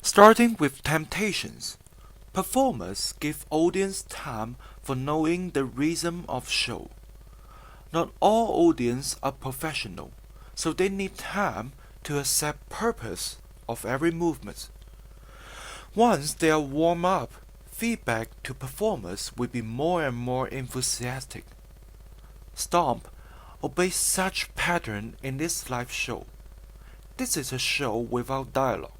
Starting with temptations, performers give audience time for knowing the rhythm of show. Not all audience are professional, so they need time to accept purpose of every movement. Once they are warm up, feedback to performers will be more and more enthusiastic. Stomp obeys such pattern in this live show. This is a show without dialogue,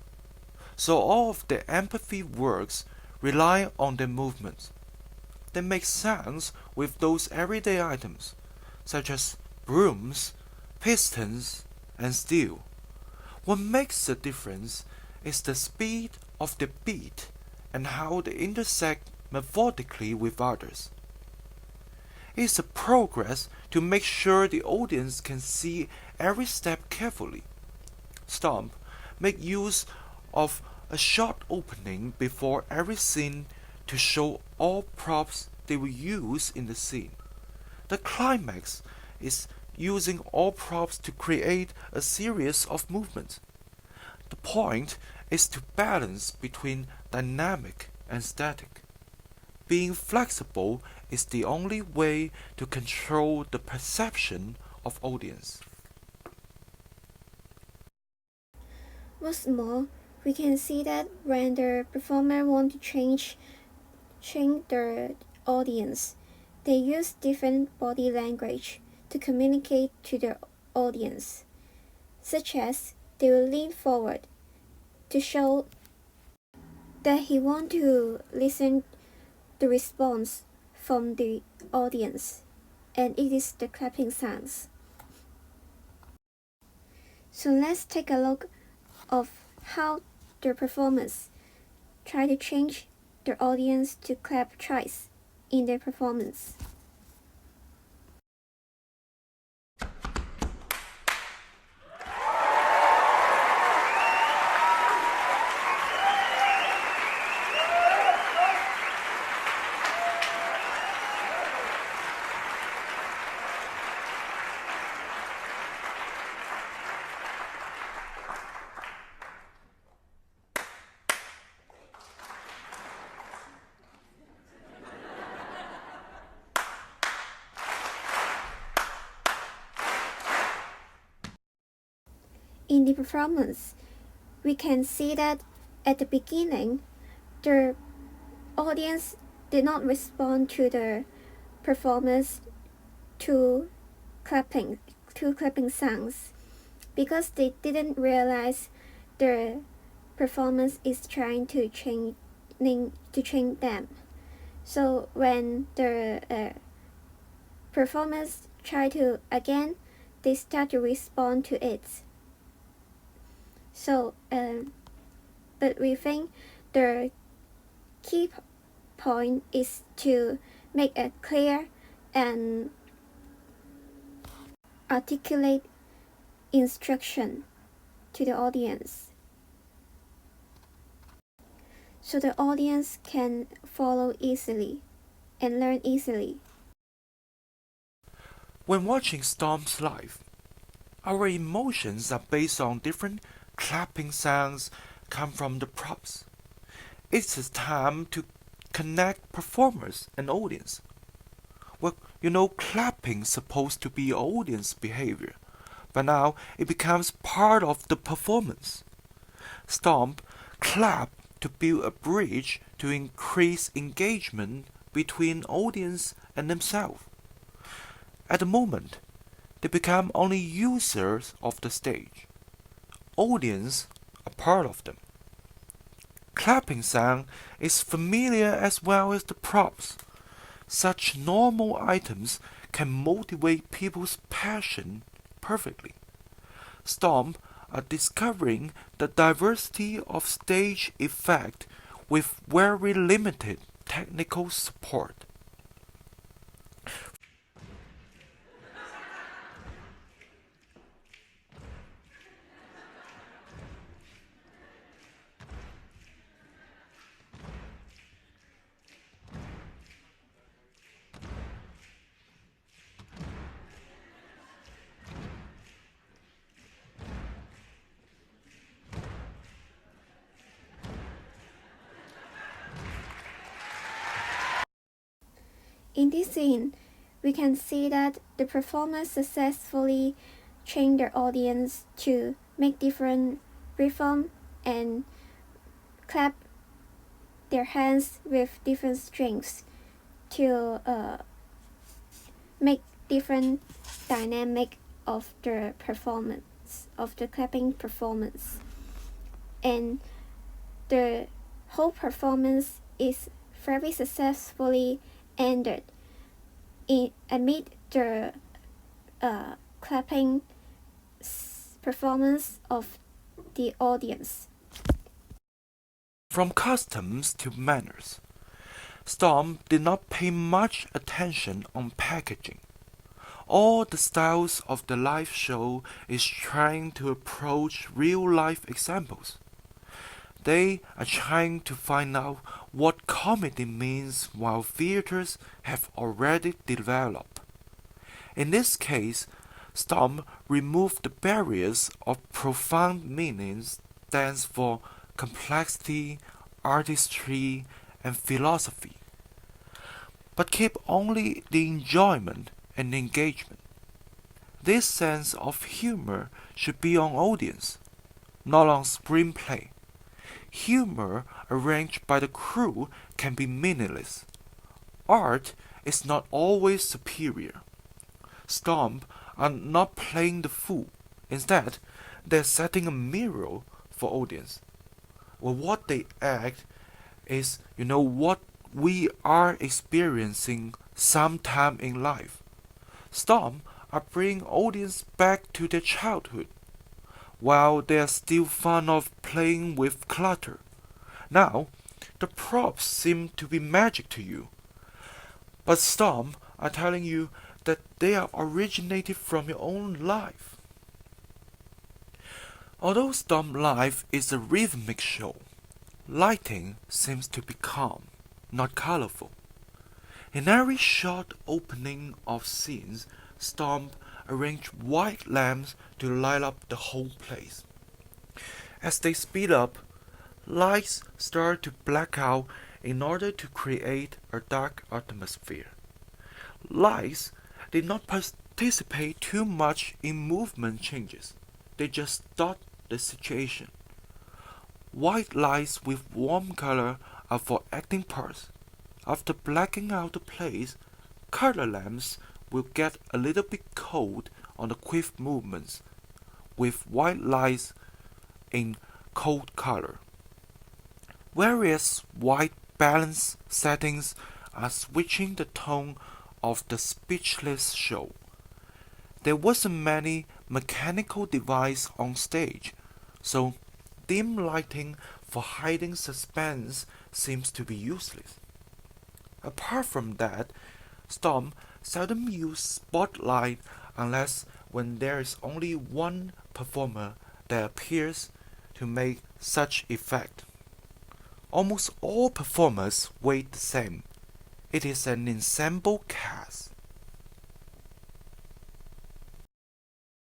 so all of the empathy works rely on their movements. They make sounds with those everyday items, such as brooms, pistons, and steel. What makes the difference is the speed of the beat and how they intersect methodically with others. It is a progress to make sure the audience can see every step carefully. Stomp make use of a short opening before every scene to show all props they will use in the scene. The climax is using all props to create a series of movements. The point is to balance between dynamic and static. Being flexible is the only way to control the perception of audience. What's more, we can see that when the performer want to change the audience, they use different body language to communicate to the audience, such as they will lean forward to show that he want to listen the response from the audience, and it is the clapping sounds. So let's take a look of how the performers try to change the audience to clap twice in their performance. In the performance, we can see that at the beginning, the audience did not respond to the performers to clapping to clapping sounds because they didn't realize the performance is trying to change them. So when the performers try to again, they start to respond to it. So, but we think the key point is to make a clear and articulate instruction to the audience, so the audience can follow easily and learn easily. When watching Storms live, our emotions are based on different clapping sounds come from the props. It's a time to connect performers and audience. Well, clapping supposed to be audience behavior, but now it becomes part of the performance. Stomp clap to build a bridge to increase engagement between audience and themselves. At the moment, they become only users of the stage. Audience are part of them. Clapping sound is familiar as well as the props. Such normal items can motivate people's passion perfectly. Stomp are discovering the diversity of stage effect with very limited technical support. In this scene, we can see that the performers successfully train their audience to make different rhythm and clap their hands with different strings to make different dynamic of the performance, of the clapping performance. And the whole performance is very successfully ended amid the clapping performance of the audience. From customs to manners, Storm did not pay much attention on packaging. All the styles of the live show is trying to approach real-life examples. They are trying to find out what comedy means while theaters have already developed. In this case, Storm removed the barriers of profound meanings stands for complexity, artistry, and philosophy, but keep only the enjoyment and engagement. This sense of humor should be on audience, not on screenplay. Humor arranged by the crew can be meaningless. Art is not always superior. Storm are not playing the fool. Instead, they're setting a mirror for audience. Well, what they act is, what we are experiencing sometime in life. Storm are bringing audience back to their childhood, while they are still fond of playing with clutter. Now, the props seem to be magic to you, but Storm are telling you that they are originated from your own life. Although Storm Live is a rhythmic show, lighting seems to be calm, not colorful. In every short opening of scenes, Storm arrange white lamps to light up the whole place. As they speed up, lights start to black out in order to create a dark atmosphere. Lights did not participate too much in movement changes. They just dot the situation. White lights with warm color are for acting parts. After blacking out the place, color lamps will get a little bit cold on the quick movements, with white lights in cold color. Various white balance settings are switching the tone of the speechless show. There wasn't many mechanical device on stage, so dim lighting for hiding suspense seems to be useless. Apart from that, Storm seldom use spotlight unless when there is only one performer that appears to make such effect. Almost all performers weight the same. It is an ensemble cast.